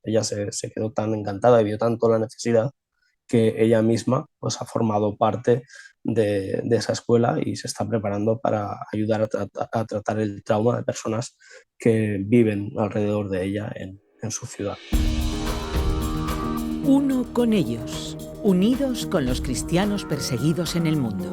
ella se quedó tan encantada y vio tanto la necesidad que ella misma pues, ha formado parte de esa escuela y se está preparando para ayudar a tratar el trauma de personas que viven alrededor de ella en su ciudad. Uno con ellos, unidos con los cristianos perseguidos en el mundo.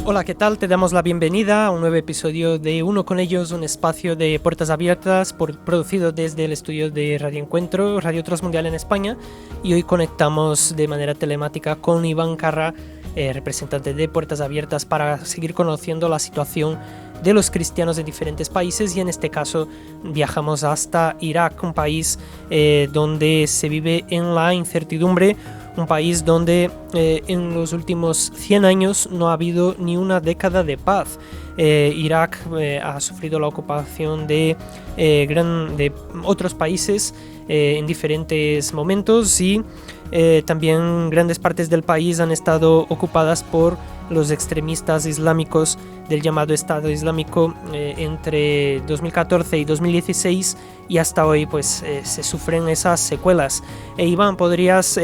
Hola, ¿qué tal? Te damos la bienvenida a un nuevo episodio de Uno con ellos, un espacio de puertas abiertas producido desde el estudio de Radio Encuentro, Radio Transmundial en España, y hoy conectamos de manera telemática con Iván Carra, representante de Puertas Abiertas, para seguir conociendo la situación de los cristianos de diferentes países, y en este caso viajamos hasta Irak, un país donde se vive en la incertidumbre, un país donde en los últimos 100 años no ha habido ni una década de paz. Irak ha sufrido la ocupación de otros países en diferentes momentos, y también grandes partes del país han estado ocupadas por los extremistas islámicos del llamado Estado Islámico entre 2014 y 2016, y hasta hoy pues se sufren esas secuelas. Iván, ¿podrías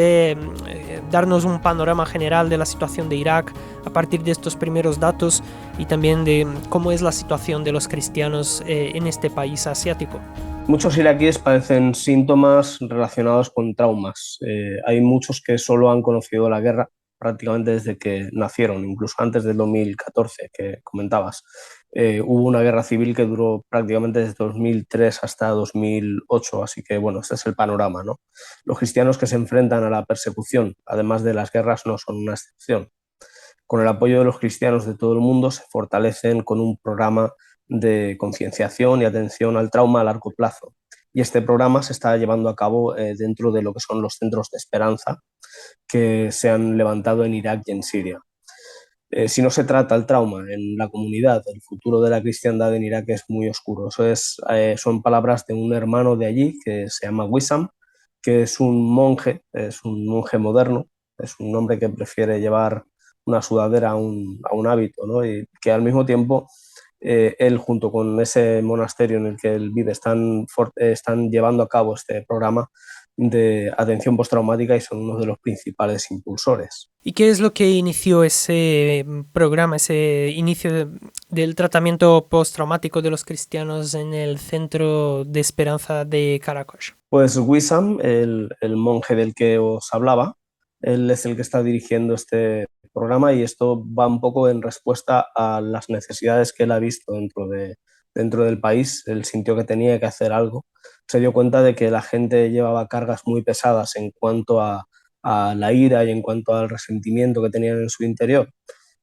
darnos un panorama general de la situación de Irak a partir de estos primeros datos y también de cómo es la situación de los cristianos en este país asiático? Muchos iraquíes padecen síntomas relacionados con traumas. Hay muchos que solo han conocido la guerra prácticamente desde que nacieron, incluso antes del 2014 que comentabas. Hubo una guerra civil que duró prácticamente desde 2003 hasta 2008, así que bueno, este es el panorama, ¿no? Los cristianos que se enfrentan a la persecución, además de las guerras, no son una excepción. Con el apoyo de los cristianos de todo el mundo se fortalecen con un programa de concienciación y atención al trauma a largo plazo. Y este programa se está llevando a cabo dentro de lo que son los centros de esperanza que se han levantado en Irak y en Siria. Si no se trata el trauma en la comunidad, el futuro de la cristiandad en Irak es muy oscuro. Son palabras de un hermano de allí que se llama Wissam, que es un monje moderno, es un hombre que prefiere llevar una sudadera a un hábito, ¿no? Y que al mismo tiempo él, junto con ese monasterio en el que él vive, están llevando a cabo este programa de atención postraumática y son uno de los principales impulsores. ¿Y qué es lo que inició ese programa, ese inicio del tratamiento postraumático de los cristianos en el Centro de Esperanza de Caracas? Pues Wissam, el monje del que os hablaba, él es el que está dirigiendo este programa y esto va un poco en respuesta a las necesidades que él ha visto dentro del país. Él sintió que tenía que hacer algo. Se dio cuenta de que la gente llevaba cargas muy pesadas en cuanto a la ira y en cuanto al resentimiento que tenían en su interior.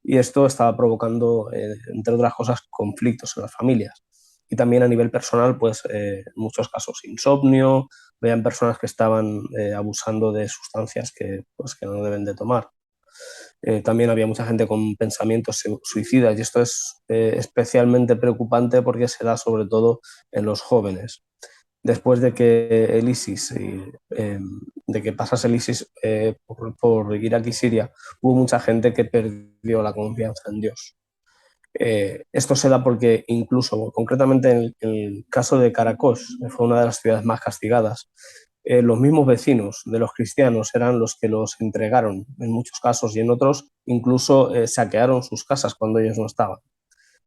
Y esto estaba provocando, entre otras cosas, conflictos en las familias. Y también a nivel personal, pues en muchos casos insomnio, veían personas que estaban abusando de sustancias que no deben de tomar. También había mucha gente con pensamientos suicidas y esto es especialmente preocupante porque se da sobre todo en los jóvenes. Después de que el ISIS, de que pasase el ISIS por Irak y Siria, hubo mucha gente que perdió la confianza en Dios. Esto se da porque incluso, concretamente en el caso de Caracas, que fue una de las ciudades más castigadas, los mismos vecinos de los cristianos eran los que los entregaron en muchos casos y en otros incluso saquearon sus casas cuando ellos no estaban.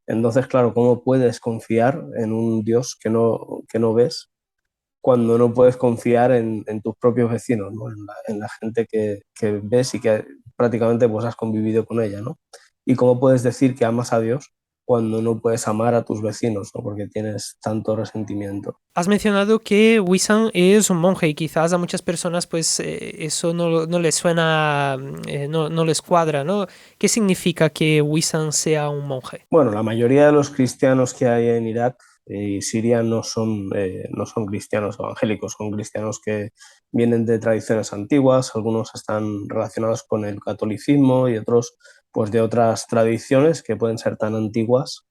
Entonces, claro, ¿cómo puedes confiar en un Dios que no ves cuando no puedes confiar en tus propios vecinos, ¿no? En la gente que ves y que prácticamente pues, has convivido con ella, ¿no? Y cómo puedes decir que amas a Dios cuando no puedes amar a tus vecinos, ¿no? Porque tienes tanto resentimiento. Has mencionado que Wissam es un monje y quizás a muchas personas pues eso no les suena, no les cuadra, ¿no? ¿Qué significa que Wissam sea un monje? Bueno, la mayoría de los cristianos que hay en Irak y Siria no son cristianos evangélicos, son cristianos que vienen de tradiciones antiguas, algunos están relacionados con el catolicismo y otros pues de otras tradiciones que pueden ser tan antiguas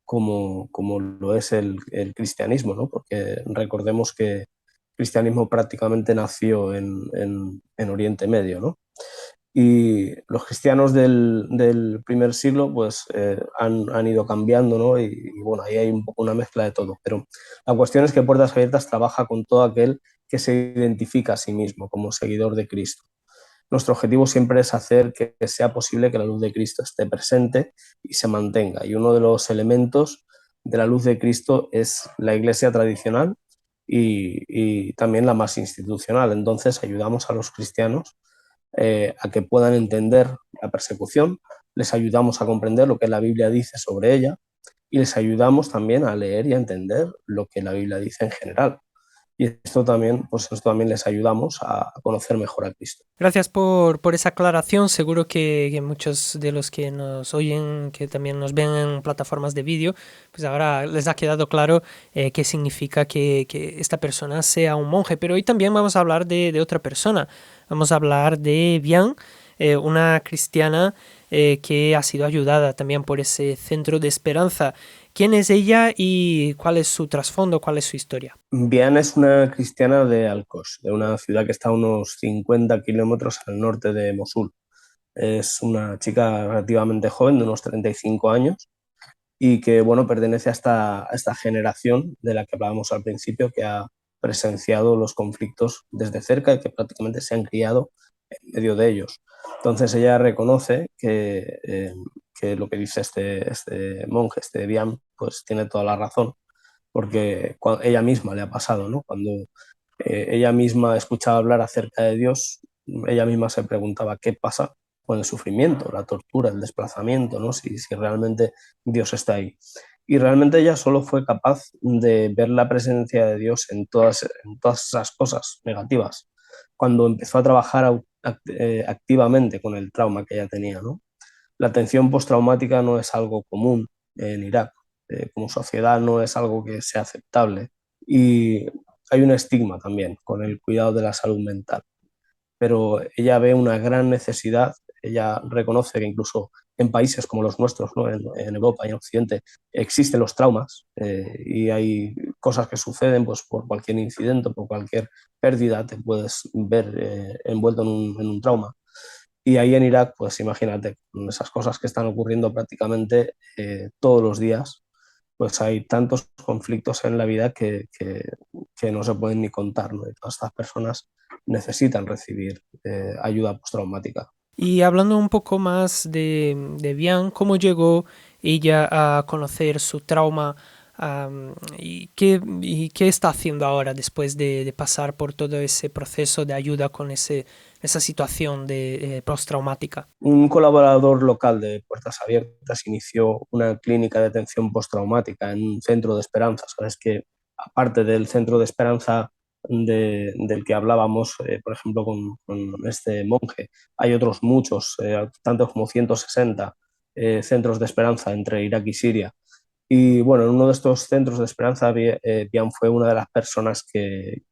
como lo es el cristianismo, ¿no? Porque recordemos que el cristianismo prácticamente nació en Oriente Medio, ¿no? Y los cristianos del primer siglo pues han ido cambiando, ¿no? Y bueno, ahí hay un poco una mezcla de todo. Pero la cuestión es que Puertas Abiertas trabaja con todo aquel que se identifica a sí mismo como seguidor de Cristo. Nuestro objetivo siempre es hacer que sea posible que la luz de Cristo esté presente y se mantenga. Y uno de los elementos de la luz de Cristo es la iglesia tradicional y también la más institucional. Entonces ayudamos a los cristianos a que puedan entender la persecución, les ayudamos a comprender lo que la Biblia dice sobre ella y les ayudamos también a leer y a entender lo que la Biblia dice en general. Y esto también les ayudamos a conocer mejor a Cristo. Gracias por esa aclaración. Seguro que muchos de los que nos oyen, que también nos ven en plataformas de vídeo, pues ahora les ha quedado claro qué significa que esta persona sea un monje. Pero hoy también vamos a hablar de otra persona. Vamos a hablar de Bian, una cristiana que ha sido ayudada también por ese centro de esperanza. ¿Quién es ella y cuál es su trasfondo, cuál es su historia? Bian es una cristiana de Alcos, de una ciudad que está a unos 50 kilómetros al norte de Mosul. Es una chica relativamente joven, de unos 35 años, y que bueno, pertenece a esta generación de la que hablábamos al principio, que ha presenciado los conflictos desde cerca y que prácticamente se han criado en medio de ellos. Entonces ella reconoce que lo que dice este monje, este Bian, pues tiene toda la razón, porque ella misma le ha pasado, ¿no? Cuando ella misma escuchaba hablar acerca de Dios, ella misma se preguntaba qué pasa con el sufrimiento, la tortura, el desplazamiento, ¿no? Si realmente Dios está ahí. Y realmente ella solo fue capaz de ver la presencia de Dios en todas esas cosas negativas, cuando empezó a trabajar activamente con el trauma que ella tenía, ¿no? La atención postraumática no es algo común en Irak. Como sociedad no es algo que sea aceptable. Y hay un estigma también con el cuidado de la salud mental. Pero ella ve una gran necesidad, ella reconoce que incluso en países como los nuestros, ¿no? En Europa y en Occidente, existen los traumas y hay cosas que suceden pues, por cualquier incidente, por cualquier pérdida, te puedes ver envuelto en un trauma. Y ahí en Irak, pues imagínate, con esas cosas que están ocurriendo prácticamente todos los días, pues hay tantos conflictos en la vida que no se pueden ni contar, ¿no? Y todas estas personas necesitan recibir ayuda postraumática. Y hablando un poco más de Bian, ¿cómo llegó ella a conocer su trauma? Y qué está haciendo ahora después de pasar por todo ese proceso de ayuda con esa situación de postraumática? Un colaborador local de Puertas Abiertas inició una clínica de atención postraumática en un centro de esperanza. Sabes que aparte del centro de esperanza del que hablábamos, por ejemplo, con este monje, hay otros muchos, tantos como 160 centros de esperanza entre Irak y Siria. Y bueno, en uno de estos centros de esperanza, Bian fue una de las personas que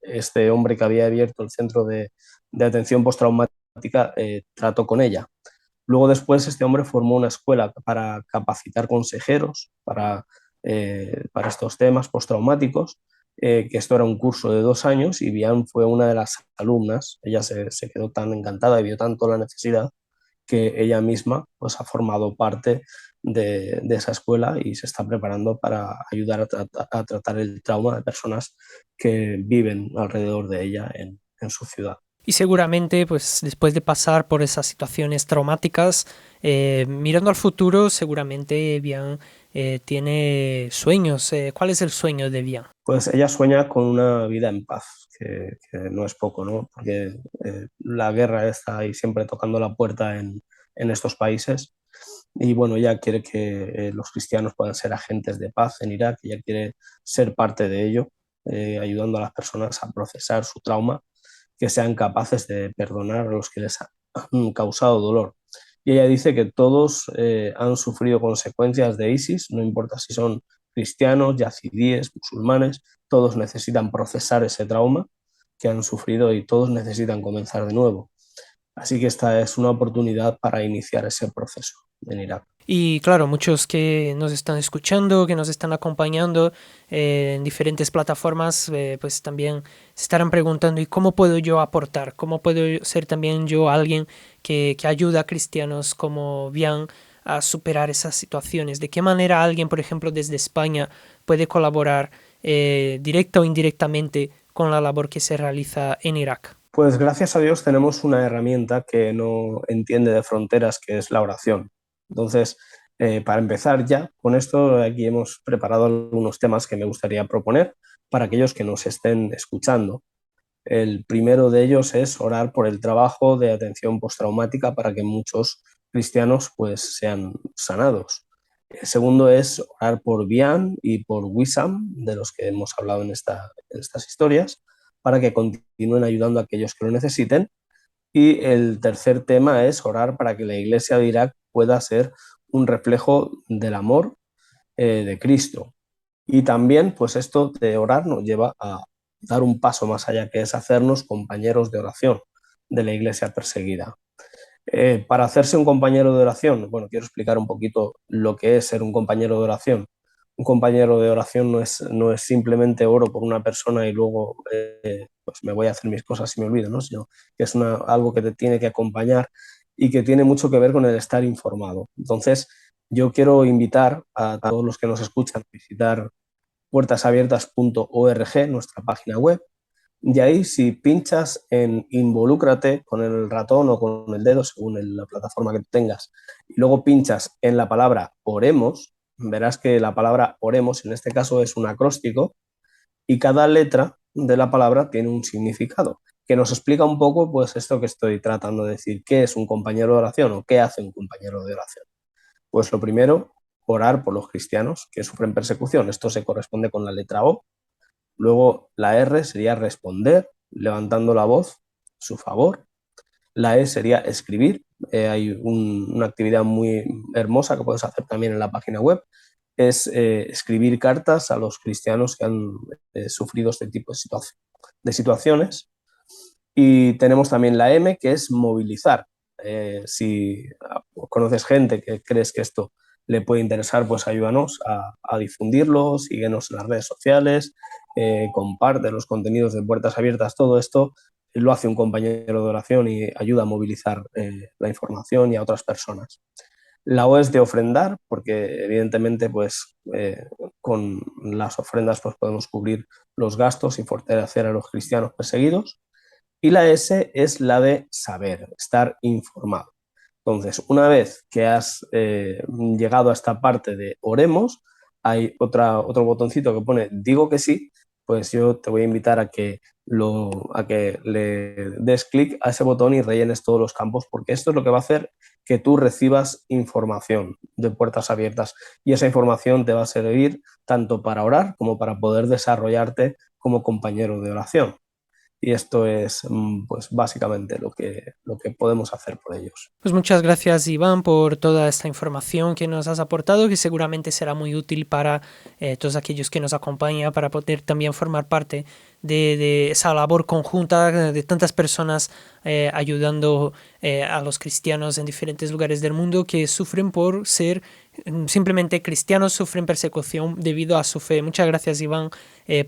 este hombre que había abierto el centro de atención postraumática trató con ella. Luego después este hombre formó una escuela para capacitar consejeros para estos temas postraumáticos, que esto era un curso de 2 años y Bian fue una de las alumnas. Ella se quedó tan encantada y vio tanto la necesidad que ella misma pues, ha formado parte de esa escuela y se está preparando para ayudar a tratar el trauma de personas que viven alrededor de ella en su ciudad. Y seguramente, pues después de pasar por esas situaciones traumáticas, mirando al futuro, seguramente Bian tiene sueños. ¿Cuál es el sueño de Bian? Pues ella sueña con una vida en paz, que no es poco, ¿no? Porque la guerra está ahí siempre tocando la puerta en estos países. Y bueno, ella quiere que los cristianos puedan ser agentes de paz en Irak, ella quiere ser parte de ello, ayudando a las personas a procesar su trauma, que sean capaces de perdonar a los que les han causado dolor. Y ella dice que todos han sufrido consecuencias de ISIS, no importa si son cristianos, yazidíes, musulmanes, todos necesitan procesar ese trauma que han sufrido y todos necesitan comenzar de nuevo. Así que esta es una oportunidad para iniciar ese proceso en Irak. Y claro, muchos que nos están escuchando, que nos están acompañando en diferentes plataformas, pues también se estarán preguntando, ¿y cómo puedo yo aportar? ¿Cómo puedo ser también yo alguien que ayuda a cristianos como Bian a superar esas situaciones? ¿De qué manera alguien, por ejemplo, desde España puede colaborar directa o indirectamente con la labor que se realiza en Irak? Pues gracias a Dios tenemos una herramienta que no entiende de fronteras, que es la oración. Entonces, para empezar ya con esto, aquí hemos preparado algunos temas que me gustaría proponer para aquellos que nos estén escuchando. El primero de ellos es orar por el trabajo de atención postraumática para que muchos cristianos pues sean sanados. El segundo es orar por Bian y por Wissam, de los que hemos hablado en estas historias, para que continúen ayudando a aquellos que lo necesiten. Y el tercer tema es orar para que la Iglesia de Irak pueda ser un reflejo del amor de Cristo. Y también, pues esto de orar nos lleva a dar un paso más allá, que es hacernos compañeros de oración de la Iglesia perseguida. Para hacerse un compañero de oración, bueno, quiero explicar un poquito lo que es ser un compañero de oración. Un compañero de oración no es simplemente oro por una persona y luego pues me voy a hacer mis cosas y me olvido, ¿no? Sino que es algo que te tiene que acompañar y que tiene mucho que ver con el estar informado. Entonces, yo quiero invitar a todos los que nos escuchan a visitar puertasabiertas.org, nuestra página web, y ahí si pinchas en involúcrate con el ratón o con el dedo, según la plataforma que tengas, y luego pinchas en la palabra oremos, verás que la palabra oremos en este caso es un acróstico y cada letra de la palabra tiene un significado que nos explica un poco pues esto que estoy tratando de decir, qué es un compañero de oración o qué hace un compañero de oración. Pues lo primero, orar por los cristianos que sufren persecución. Esto se corresponde con la letra O. Luego la R sería responder, levantando la voz, su favor. La E sería escribir. Hay una actividad muy hermosa que puedes hacer también en la página web. Es escribir cartas a los cristianos que han sufrido este tipo de situaciones. Y tenemos también la M, que es movilizar. Si conoces gente que crees que esto le puede interesar, pues ayúdanos a difundirlo, síguenos en las redes sociales, comparte los contenidos de Puertas Abiertas. Todo esto lo hace un compañero de oración y ayuda a movilizar la información y a otras personas. La O es de ofrendar, porque evidentemente pues, con las ofrendas pues, podemos cubrir los gastos y fortalecer a los cristianos perseguidos. Y la S es la de saber, estar informado. Entonces, una vez que has llegado a esta parte de oremos, hay otro botoncito que pone digo que sí, pues yo te voy a invitar a que le des clic a ese botón y rellenes todos los campos, porque esto es lo que va a hacer que tú recibas información de Puertas Abiertas y esa información te va a servir tanto para orar como para poder desarrollarte como compañero de oración. Y esto es pues básicamente lo que podemos hacer por ellos. Pues muchas gracias, Iván, por toda esta información que nos has aportado, que seguramente será muy útil para todos aquellos que nos acompañan, para poder también formar parte de esa labor conjunta de tantas personas ayudando a los cristianos en diferentes lugares del mundo que sufren por ser simplemente cristianos, sufren persecución debido a su fe. Muchas gracias, Iván,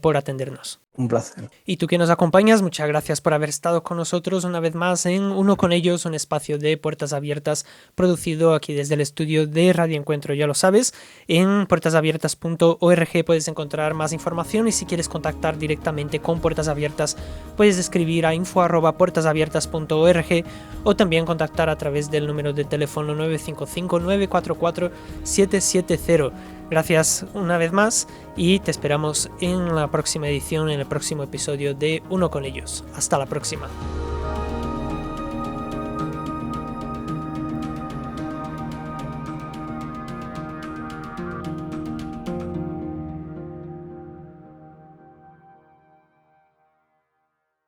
por atendernos. Un placer. Y tú que nos acompañas, muchas gracias por haber estado con nosotros una vez más en Uno con Ellos, un espacio de Puertas Abiertas producido aquí desde el estudio de Radio Encuentro. Ya lo sabes, en puertasabiertas.org puedes encontrar más información y si quieres contactar directamente con Puertas Abiertas puedes escribir a info@puertasabiertas.org o también contactar a través del número de teléfono 955-944-770. Gracias una vez más y te esperamos en la próxima edición, en el próximo episodio de Uno con Ellos. Hasta la próxima.